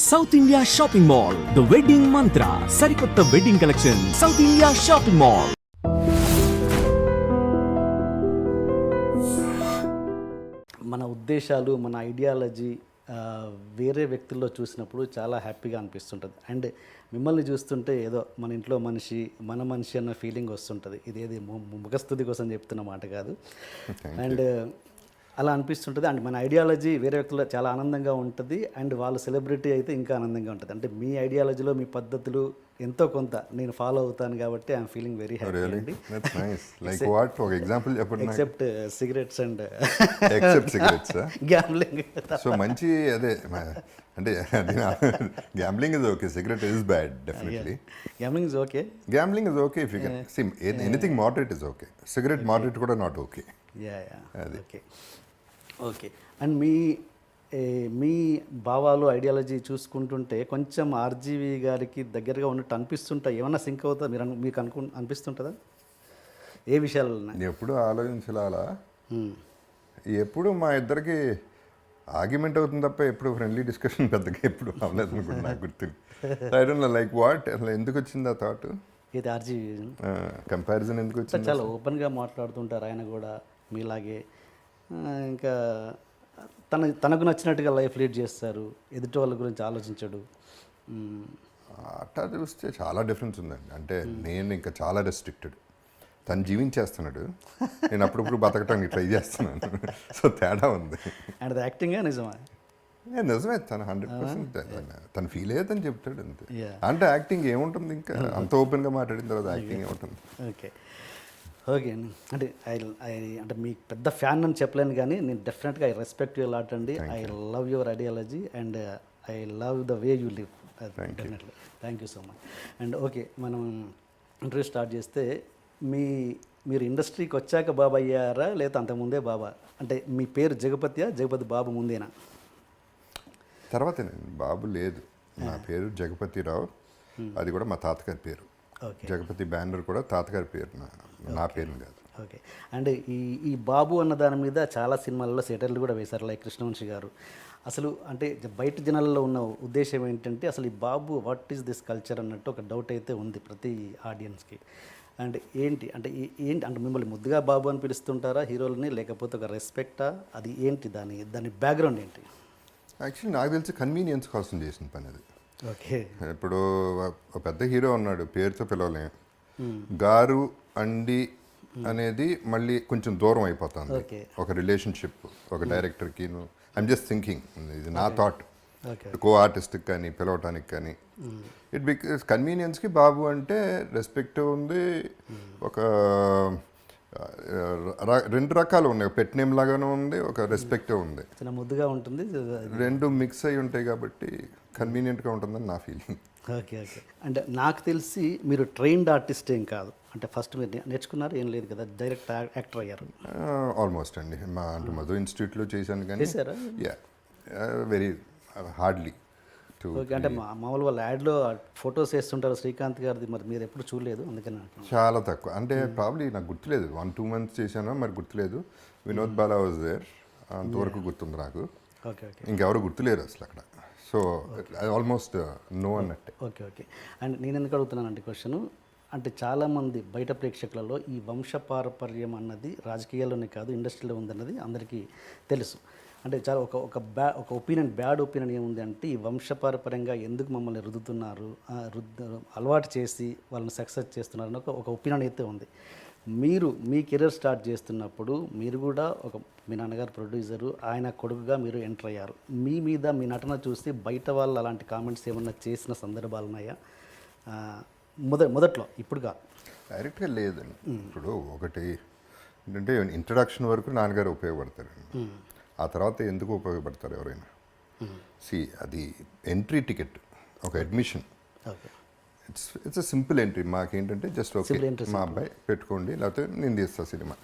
South India shopping mall, the wedding మంత్ర, సరికొత్త wedding collection, south India shopping mall. మన ఉద్దేశాలు, మన ఐడియాలజీ వేరే వ్యక్తుల్లో చూసినప్పుడు చాలా హ్యాపీగా అనిపిస్తుంటుంది. అండ్ మిమ్మల్ని చూస్తుంటే ఏదో మన ఇంట్లో మనిషి, మన మనిషి అన్న ఫీలింగ్ వస్తుంటుంది. ఇదేది ముఖస్తుతి కోసం చెప్తున్న మాట కాదు. అండ్ అలా అనిపిస్తుంటుంది. అండ్ మన ఐడియాలజీ వేరే వ్యక్తుల్లో చాలా ఆనందంగా ఉంటుంది. అండ్ వాళ్ళు సెలబ్రిటీ అయితే ఇంకా ఆనందంగా ఉంటుంది. అంటే మీ ఐడియాలజీలో మీ పద్ధతులు ఎంతో కొంత నేను ఫాలో అవుతాను కాబట్టి ఐఎమ్ ఫీలింగ్ వెరీ హ్యాపీ అండి. Except cigarettes and gambling. So మంచి అదే అంటే gambling is okay, cigarette is bad definitely. Gambling is okay, gambling is okay if you can see anything moderate is okay. Cigarette moderate కూడా not okay. Okay okay. And మీ భావాలు, ideology చూసుకుంటుంటే కొంచెం RGV గారికి దగ్గరగా ఉన్నట్టు అనిపిస్తుంటాయి. ఏమన్నా సింక్ అవుతా మీకు అనిపిస్తుంటుందా ఏ విషయాలు? ఎప్పుడు ఆలోచించాలా అలా, ఎప్పుడు మా ఇద్దరికి ఆర్గ్యుమెంట్ అవుతుంది తప్ప ఎప్పుడు ఫ్రెండ్లీ డిస్కషన్ పెద్దగా ఎప్పుడు అవ్వలేదు అనుకుంటా. నాకు గుర్తుంది. I don't no like what, అసలు ఎందుకు వచ్చింది ఆ థాట్? ఇది ఆర్జీవి కంపారిజన్ ఎందుకు వచ్చింది? చాలా ఓపెన్గా మాట్లాడుతుంటారు ఆయన కూడా మీలాగే. ఇంకా తనకు నచ్చినట్టుగా లైఫ్ లీడ్ చేస్తారు, ఎదుటి వాళ్ళ గురించి ఆలోచించడు. అట్లా చూస్తే చాలా డిఫరెన్స్ ఉందండి. అంటే నేను ఇంకా చాలా రెస్ట్రిక్టెడ్, తను జీవించేస్తున్నాడు, నేను అప్పుడప్పుడు బతకటానికి ట్రై చేస్తున్నాను. సో తేడా ఉంది. అండ్ యాక్టింగే నిజమా? నిజమే, తను 100% తను ఫీల్ అయ్యేదని చెప్తాడు అంతే. అంటే యాక్టింగ్ ఏముంటుంది, ఇంకా అంత ఓపెన్గా మాట్లాడిన తర్వాత యాక్టింగ్ ఏముంటుంది? ఓకే ఓకే అండి. అంటే అంటే మీకు పెద్ద ఫ్యాన్ అని చెప్పలేను కానీ నేను డెఫినెట్గా ఐ రెస్పెక్ట్ యూ లాట్ అండి. I love your ideology and I love the way you live. Definitely thank you so much. And okay, మనం ఇంటర్వ్యూ స్టార్ట్ చేస్తే మీరు ఇండస్ట్రీకి వచ్చాక బాబా అయ్యారా లేదా అంతకుముందే బాబా? అంటే మీ పేరు జగపతియా, జగపతి బాబు ముందేనా? తర్వాత బాబు లేదు, నా పేరు జగపతిరావు, అది కూడా మా తాతగారి పేరు. జగపతి బ్యానర్ కూడా తాతగారి పేరు, నా పేరు కాదు. ఓకే. అండ్ ఈ బాబు అన్న దాని మీద చాలా సినిమాలలో సెటర్లు కూడా వేశారు, లైక్ కృష్ణవంశీ గారు. అసలు అంటే బయట జనాల్లో ఉన్న ఉద్దేశం ఏంటంటే అసలు ఈ బాబు వాట్ ఈస్ దిస్ కల్చర్ అన్నట్టు ఒక డౌట్ అయితే ఉంది ప్రతి ఆడియన్స్కి. అండ్ ఏంటి అంటే మిమ్మల్ని ముద్దుగా బాబు అని పిలుస్తుంటారా హీరోలని, లేకపోతే ఒక రెస్పెక్టా? అది ఏంటి, దాని బ్యాక్గ్రౌండ్ ఏంటి? యాక్చువల్లీ నాకు తెలిసి కన్వీనియన్స్ కోసం చేసిన పని అది. ఓకే. ఇప్పుడు ఒక పెద్ద హీరో ఉన్నాడు, పేరుతో పిలవలేం, గారు అండి అనేది మళ్ళీ కొంచెం దూరం అయిపోతుంది ఒక రిలేషన్షిప్ ఒక డైరెక్టర్కి. ఐఎమ్ జస్ట్ థింకింగ్, ఇది నా థాట్. కో ఆర్టిస్ట్కి కానీ పిలవటానికి కానీ ఇట్ బికాస్ కన్వీనియన్స్కి బాబు అంటే రెస్పెక్ట్ ఉంది. ఒక రెండు రకాలు ఉన్నాయి, పెట్ నేమ్ లాగానే ఉంది, ఒక రెస్పెక్ట్ ఉంది, ముద్దుగా ఉంటుంది, రెండు మిక్స్ అయి ఉంటాయి కాబట్టి కన్వీనియంట్గా ఉంటుందని నా ఫీలింగ్. Okay okay. అంటే నాకు తెలిసి మీరు ట్రైన్డ్ ఆర్టిస్ట్ ఏం కాదు, అంటే ఫస్ట్ మీరు నేర్చుకున్నారు ఏం లేదు కదా, డైరెక్ట్ యాక్టర్ అయ్యారు? ఆల్మోస్ట్ అండి. అంటే మధు ఇన్స్టిట్యూట్లో చేశాను కానీ వెరీ హార్డ్లీ. ఓకే. అంటే మామూలు వాళ్ళ యాడ్లో ఫొటోస్ వేస్తుంటారు శ్రీకాంత్ గారిది, మరి మీరు ఎప్పుడు చూడలేదు అందుకని? చాలా తక్కువ, అంటే ప్రాబ్లీ నాకు గుర్తులేదు, 1-2 months చేశాను మరి గుర్తులేదు. వినోద్ బాలా వాజ్ దేర్, అంతవరకు గుర్తుంది నాకు. Okay okay. ఇంకెవరు గుర్తులేరు అసలు అక్కడ. సో ఆల్మోస్ట్ నో అన్నట్టే. Okay okay. అండ్ నేను ఎందుకు అడుగుతున్నానంటే క్వశ్చన్, అంటే చాలామంది బయట ప్రేక్షకులలో ఈ వంశపారపర్యం అన్నది రాజకీయాల్లోనే కాదు ఇండస్ట్రీలో ఉందన్నది అందరికీ తెలుసు. అంటే చాలా ఒక ఒపీనియన్, బ్యాడ్ ఒపీనియన్ ఏముంది అంటే ఈ వంశపారపర్యంగా ఎందుకు మమ్మల్ని రుద్దుతున్నారు, అలవాటు చేసి వాళ్ళని సక్సెస్ చేస్తున్నారు అని ఒక ఒపీనియన్ అయితే ఉంది. మీ కెరీర్ స్టార్ట్ చేస్తున్నప్పుడు మీరు కూడా మీ నాన్నగారు ప్రొడ్యూసరు, ఆయన కొడుకుగా మీరు ఎంటర్ అయ్యారు. మీ మీద మీ నటన చూసి బయట వాళ్ళు అలాంటి కామెంట్స్ ఏమన్నా చేసిన సందర్భాలు ఉన్నాయా మొదట్లో? ఇప్పుడు కాదు, డైరెక్ట్గా లేదండి. ఇప్పుడు ఒకటి ఏంటంటే ఇంట్రడక్షన్ వరకు నాన్నగారు ఉపయోగపడతారండి, ఆ తర్వాత ఎందుకు ఉపయోగపడతారు ఎవరైనా? అది ఎంట్రీ టికెట్, ఒక అడ్మిషన్. It's simple entry. మాకేంటంటే జస్ట్ ఓకే మా అబ్బాయి పెట్టుకోండి, లేకపోతే నేను తీస్తా సినిమా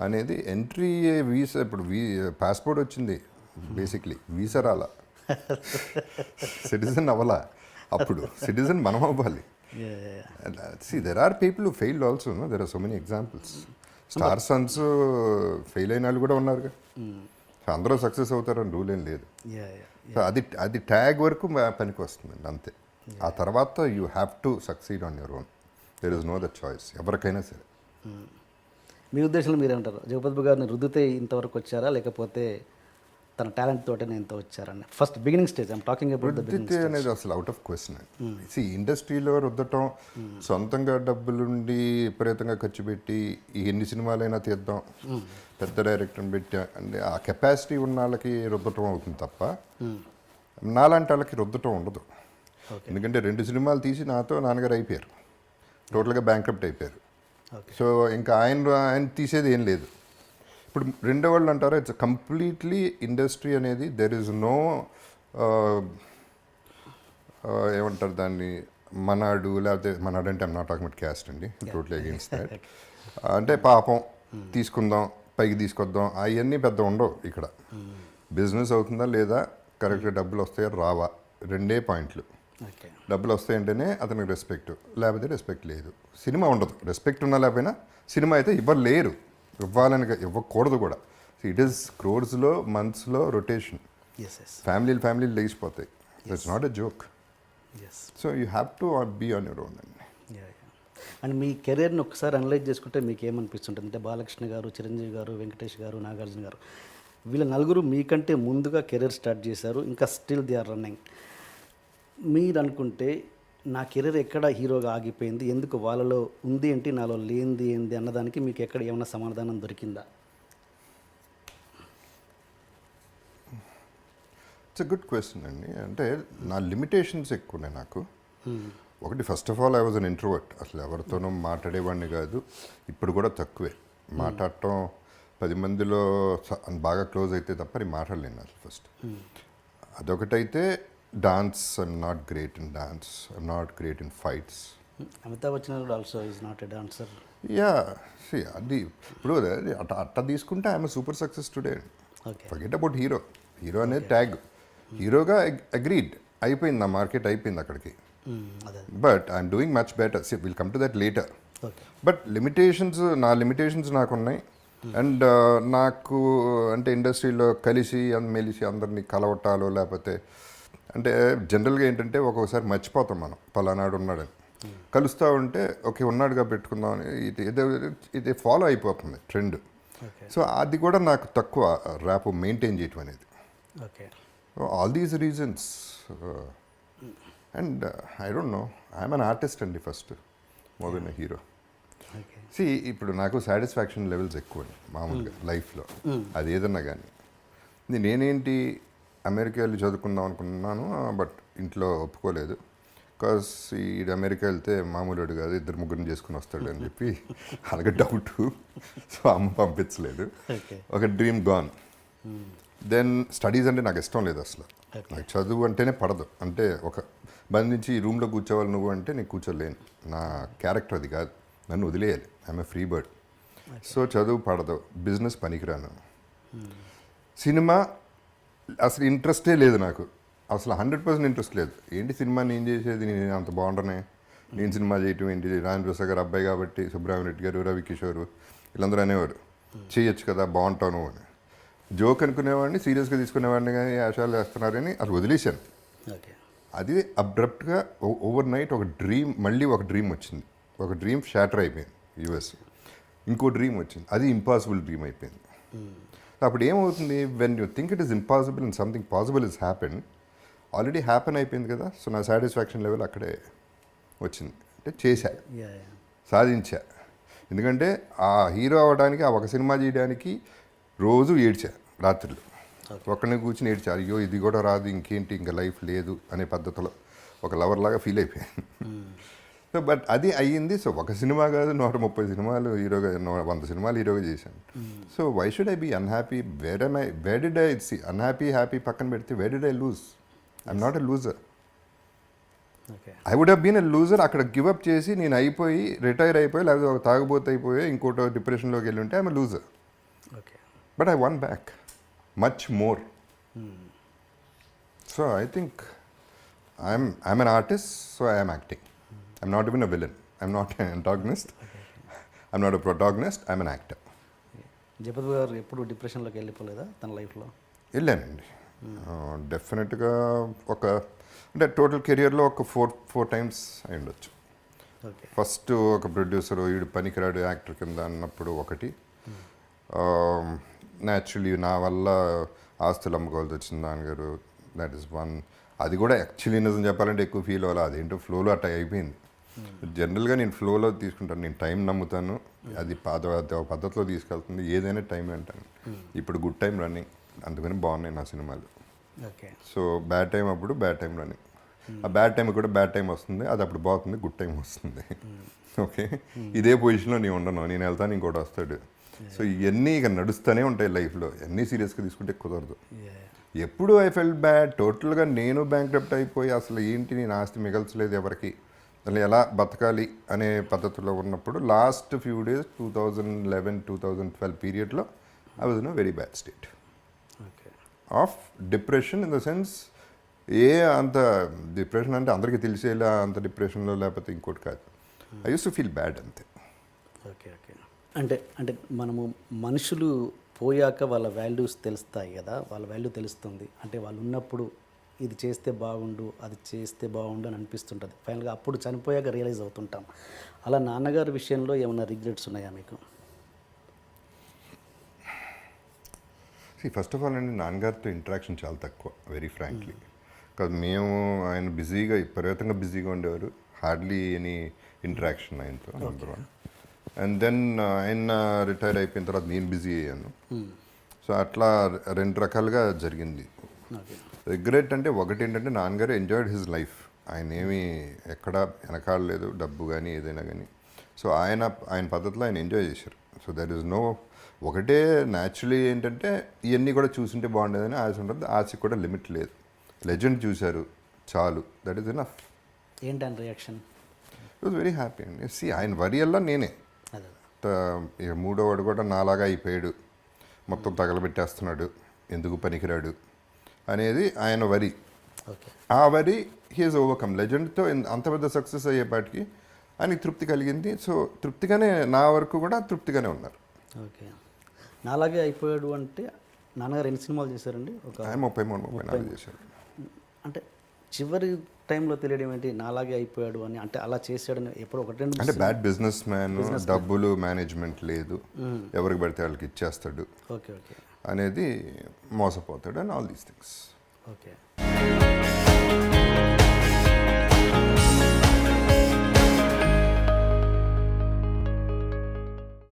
అనేది ఎంట్రీ. వీసా, ఇప్పుడు పాస్పోర్ట్ వచ్చింది, బేసిక్లీ వీసా రాలా, సిటిజన్ అవ్వాలా. అప్పుడు సిటిజన్ మనం అవ్వాలి. There are people who failed also, there are so many examples. Star sons fail అయిన వాళ్ళు కూడా ఉన్నారు. అందరూ సక్సెస్ అవుతారని రూల్ ఏం లేదు. సో అది ట్యాగ్ వరకు పనికి వస్తుందండి అంతే. ఆ తర్వాత you have to succeed on your own. There is know the choice ఎవరికైనా సరే. మీ ఉద్దేశంలో మీరేమంటారు? జగపతి గారిని రుద్దితే ఇంతవరకు వచ్చారా, లేకపోతే తన టాలెంట్ తోటనే ఇంత వచ్చారని? First beginning stage I'm talking about the రుద్దితే అనేది అసలు అవుట్ ఆఫ్ క్వశ్చన్ అండి. సి ఇండస్ట్రీలో రుద్దటం, సొంతంగా డబ్బులుండి విపరీతంగా ఖర్చు పెట్టి ఎన్ని సినిమాలైనా తీద్దాం, పెద్ద డైరెక్టర్ని పెట్టి అంటే ఆ కెపాసిటీ ఉన్న వాళ్ళకి రుద్దటం అవుతుంది తప్ప నాలాంటి వాళ్ళకి రుద్దటం ఉండదు. ఎందుకంటే 2 సినిమాలు తీసి నాతో నాన్నగారు అయిపోయారు, టోటల్గా బ్యాంక్రప్ట్ అయిపోయారు. సో ఇంకా ఆయన తీసేది ఏం లేదు. ఇప్పుడు రెండో వాళ్ళు అంటారా, ఇట్స్ కంప్లీట్లీ ఇండస్ట్రీ అనేది దెర్ ఇస్ నో ఏమంటారు దాన్ని, మనాడు లేకపోతే మనాడు అంటే I'm not talking about caste అండి, టోటలీ అగెయిన్స్ట్ దాట్. అంటే పాపం తీసుకుందాం పైకి తీసుకొద్దాం అవన్నీ పెద్ద ఉండవు ఇక్కడ. బిజినెస్ అవుతుందా లేదా, కరెక్ట్గా డబ్బులు వస్తాయా రావా, 2 పాయింట్లు. డబ్బులు వస్తాయంటేనే అతనికి రెస్పెక్ట్, లేకపోతే రెస్పెక్ట్ లేదు. సినిమా ఉండదు, రెస్పెక్ట్ ఉన్నా లేకపోయినా. సినిమా అయితే ఇవ్వలేరు, ఇవ్వాలని ఇవ్వకూడదు కూడా. ఇట్ ఈస్ క్రోర్స్లో మంత్స్లో రొటేషన్, ఫ్యామిలీలు లేచిపోతాయి. It's not a joke. So you have to be on your own అండి. అండ్ మీ కెరీర్ని ఒకసారి అనలైజ్ చేసుకుంటే మీకు ఏమనిపిస్తుంటుంది అంటే, బాలకృష్ణ గారు, చిరంజీవి గారు, వెంకటేష్ గారు, నాగార్జున గారు, వీళ్ళ నలుగురు మీకంటే ముందుగా కెరీర్ స్టార్ట్ చేశారు, ఇంకా స్టిల్ దే ఆర్ రన్నింగ్. మీరు అనుకుంటే నా కెరీర్ ఎక్కడ హీరోగా ఆగిపోయింది, ఎందుకు వాళ్ళలో ఉంది ఏంటి నాలో లేనిది ఏంటి అన్నదానికి మీకు ఎక్కడ ఏమైనా సమాధానం దొరికిందా? ఇట్స్ ఎ గుడ్ క్వశ్చన్ అండి. అంటే నా లిమిటేషన్స్ ఎక్కువనే నాకు. ఒకటి, first of all I was an introvert. అసలు ఎవరితోనూ మాట్లాడేవాడిని కాదు, ఇప్పుడు కూడా తక్కువే మాట్లాడటం. 10 మందిలో బాగా క్లోజ్ అయితే తప్ప నేను మాట్లాడలేను అసలు ఫస్ట్. అదొకటైతే dance, I'm not great in dance, I'm not great in fights. Amitabh Bachchan also is not a dancer. Yeah, అది ఇప్పుడు అట్ట తీసుకుంటే I'm super success today. Forget about hero అనేది ట్యాగ్. హీరోగా అగ్రీడ్ అయిపోయింది, నా మార్కెట్ అయిపోయింది అక్కడికి. But I'm doing much better. Will come to that later. But నా లిమిటేషన్స్ నాకున్నాయి. అండ్ నాకు అంటే ఇండస్ట్రీలో మెలిసి అందరినీ కలవటాలు, లేకపోతే అంటే జనరల్గా ఏంటంటే ఒక్కొక్కసారి మర్చిపోతాం మనం పలానాడు ఉన్నాడని. కలుస్తూ ఉంటే ఓకే ఉన్నాడుగా పెట్టుకుందాం అని ఇది ఫాలో అయిపోతుంది ట్రెండ్. సో అది కూడా నాకు తక్కువ ర్యాప్ మెయింటైన్ చేయటం అనేది. All these reasons. And I don't know, I'm an artist అండి first, more than a hero. ఇప్పుడు నాకు సాటిస్ఫాక్షన్ లెవెల్స్ ఎక్కువ మామూలుగా లైఫ్లో, అది ఏదన్నా కానీ. నేనేంటి అమెరికా వెళ్ళి చదువుకుందాం అనుకున్నాను, బట్ ఇంట్లో ఒప్పుకోలేదు. బికాస్ ఈ అమెరికా వెళ్తే మామూలుడు కాదు, 2-3 చేసుకుని వస్తాడు అని చెప్పి అలాగే డౌట్. సో అమ్మ పంపించలేదు. ఒక డ్రీమ్ గాన్. దెన్ స్టడీస్ అంటే నాకు ఇష్టం లేదు అసలు. నాకు చదువు అంటేనే పడదు. అంటే ఒక బంధించి రూమ్లో కూర్చోవాలి నువ్వు అంటే నేను కూర్చోలేను, నా క్యారెక్టర్ అది కాదు, నన్ను వదిలేయాలి. I'm a free bird. So చదువు పడదు, బిజినెస్ పనికిరాను, సినిమా అసలు ఇంట్రెస్టే లేదు నాకు, అసలు 100% ఇంట్రెస్ట్ లేదు. ఏంటి సినిమా నేను చేసేది, నేను అంత బాగుండనే, నేను సినిమా చేయటం ఏంటి, రాజేంద్ర ప్రసాద్ గారు అబ్బాయి కాబట్టి, సుబ్రహ్మణ్య రెడ్డి గారు, రవి కిషోర్ వీళ్ళందరూ అనేవారు చేయొచ్చు కదా బాగుంటాను అని. జోక్ అనుకునేవాడిని, సీరియస్గా తీసుకునేవాడిని, కానీ ఆశాలు వేస్తున్నారని అది వదిలేశాను. అది అబ్రప్ట్గా ఓవర్ నైట్ మళ్ళీ ఒక డ్రీమ్ వచ్చింది. ఒక డ్రీమ్ షాటర్ అయిపోయింది యూఎస్. ఇంకో డ్రీమ్ వచ్చింది, అది ఇంపాసిబుల్ డ్రీమ్ అయిపోయింది. అప్పుడు ఏమవుతుంది, when you think it is impossible and something possible is happen, already happen అయిపోయింది కదా. సో నా సాటిస్ఫాక్షన్ లెవెల్ అక్కడే వచ్చింది. అంటే చేశా, సాధించా. ఎందుకంటే ఆ హీరో అవ్వడానికి, ఆ ఒక సినిమా చేయడానికి రోజు ఏడ్చా రాత్రులు. ఒక్కడిని కూర్చుని ఏడ్చా, అయ్యో ఇది కూడా రాదు, ఇంకేంటి ఇంకా లైఫ్ లేదు అనే పద్ధతిలో ఒక లవర్ లాగా ఫీల్ అయిపోయాను. సో బట్ అది అయ్యింది. సో ఒక సినిమా కాదు, 130 సినిమాలు హీరోగా, 100 సినిమాలు హీరోగా చేశాను. So why should I be unhappy? Where did I see unhappy happy పక్కన పెడితే where did I lose? I'm not a loser. I would have been a loser. అక్కడ గివప్ చేసి నేను అయిపోయి రిటైర్ అయిపోయి, లేకపోతే ఒక తాగుబోతు అయిపోయి ఇంకోటి డిప్రెషన్లోకి వెళ్ళి ఉంటే I'm a loser. But I one back much more. So I think I'm an artist, so I'm acting. I'm not even a villain. I'm not an antagonist. I'm not a protagonist. I'm an actor. Jagapathi గారు ఎప్పుడు డిప్రెషన్లోకి వెళ్ళిపోలేదా తన లైఫ్లో? వెళ్ళానండి. డెఫినెట్గా ఒక అంటే total కెరియర్లో ఒక ఫోర్ టైమ్స్ అయి ఉండొచ్చు. ఓకే. ఫస్ట్ ఒక ప్రొడ్యూసర్ వీడు పనికిరాడు యాక్టర్ కింద అన్నప్పుడు ఒకటి, న్యాచురలీ నా వల్ల ఆస్తులు అమ్ముకోవాల్సి వచ్చింది నాన్నగారు, దట్ ఈస్ వన్. అది కూడా యాక్చువల్లీ నిజం చెప్పాలంటే ఎక్కువ ఫీల్ అవ్వాలి, అదేంటో ఫ్లోలో అట్లా అయిపోయింది. జనరల్గా నేను ఫ్లోలో తీసుకుంటాను, నేను టైం నమ్ముతాను, అది పద్ధతిలో తీసుకెళ్తుంది, ఏదైనా టైం అంటాను. ఇప్పుడు గుడ్ టైం రన్నింగ్, అందుకని బాగున్నాయి నా సినిమాలు. ఓకే. సో బ్యాడ్ టైం అప్పుడు బ్యాడ్ టైం రన్నింగ్, ఆ బ్యాడ్ టైం కూడా బ్యాడ్ టైం వస్తుంది, అది అప్పుడు బాగుంది, గుడ్ టైం వస్తుంది. ఓకే, ఇదే పొజిషన్లో నేను ఉండను, నేను వెళ్తాను ఇంకోటి వస్తాడు. సో ఇవన్నీ ఇక నడుస్తూనే ఉంటాయి లైఫ్లో, అన్నీ సీరియస్గా తీసుకుంటే కుదరదు. ఎప్పుడు ఐ ఫెల్ బ్యాడ్, టోటల్గా నేను బ్యాంక్రప్ట్ అయిపోయి అసలు ఏంటి నేను ఆస్తి మిగల్చలేదు ఎవరికి, అసలు ఎలా బతకాలి అనే పద్ధతిలో ఉన్నప్పుడు లాస్ట్ ఫ్యూ డేస్ 2011-2012 పీరియడ్లో I was in a very bad state okay. Of depression. In the sense అంత డిప్రెషన్ అంటే అందరికీ తెలిసేలా అంత డిప్రెషన్లో లేకపోతే ఇంకోటి కాదు, I use to feel bad అంతే. ఓకే. ఓకే. అంటే అంటే మనము మనుషులు పోయాక వాళ్ళ వాల్యూస్ తెలుస్తాయి కదా, వాళ్ళ వాల్యూ తెలుస్తుంది. అంటే వాళ్ళు ఉన్నప్పుడు ఇది చేస్తే బాగుండు, అది చేస్తే బాగుండు అని అనిపిస్తుంటుంది. ఫైనల్గా అప్పుడు చనిపోయాక రియలైజ్ అవుతుంటాం. అలా నాన్నగారి విషయంలో ఏమైనా రిగ్రెట్స్ ఉన్నాయా మీకు? ఫస్ట్ ఆఫ్ ఆల్ అండి, నాన్నగారితో ఇంటరాక్షన్ చాలా తక్కువ, వెరీ ఫ్రాంక్లీ. కాదు, మేము ఆయన బిజీగా విపరీతంగా బిజీగా ఉండేవారు, హార్డ్లీ ఎనీ ఇంటరాక్షన్ ఆయనతో, నెంబర్ వన్. అండ్ దెన్ ఆయన రిటైర్ అయిపోయిన తర్వాత నేను బిజీ అయ్యాను. సో అట్లా రెండు రకాలుగా జరిగింది. ఓకే. రిగ్రెట్ అంటే ఒకటి ఏంటంటే, నాన్నగారు ఎంజాయ్డ్ హిజ్ లైఫ్, ఆయన ఏమీ ఎక్కడ వెనకాడలేదు, డబ్బు కానీ ఏదైనా కానీ. సో ఆయన పద్ధతిలో ఆయన ఎంజాయ్ చేశారు. సో దట్ ఈస్ నో, ఒకటే న్యాచురలీ ఏంటంటే ఇవన్నీ కూడా చూసుంటే బాగుండేదని ఆశ ఉంటుంది, ఆశకి కూడా లిమిట్ లేదు. లెజెండ్ చూశారు చాలు, దట్ ఈస్ ఎనఫ్. ఏంటి అని reaction? It was very happy అండి. సి ఆయన వరి అల్లా నేనే, అదే. ఇక మూడోవాడు కూడా నాలాగా అయిపోయాడు, మొత్తం తగలబెట్టేస్తున్నాడు, ఎందుకు పనికిరాడు అనేది ఆయన వరి. ఓకే. ఆ వరి హీఈస్ ఓవర్కమ్. లెజెండ్తో అంత పెద్ద సక్సెస్ అయ్యేపాటికి ఆయనకి తృప్తి కలిగింది. సో తృప్తిగానే, నా వరకు కూడా తృప్తిగానే ఉన్నారు. ఓకే. నాలాగే అయిపోయాడు అంటే నాన్నగారు ఎన్ని సినిమాలు చేశారండి? ఒక ఆయన 33-34 చేశారు. అంటే చివరి టైంలో తెలియడం ఏంటి నాలాగే అయిపోయాడు అని? అంటే అలా చేశాడని ఎప్పుడు ఒకటి రెండు అంటే బ్యాడ్ బిజినెస్ మ్యాన్, డబ్బులు మేనేజ్మెంట్ లేదు, ఎవరికి పడితే వాళ్ళకి ఇచ్చేస్తాడు ఓకే. ఓకే. అనేది, మోసపోతాడు and all these things. Okay.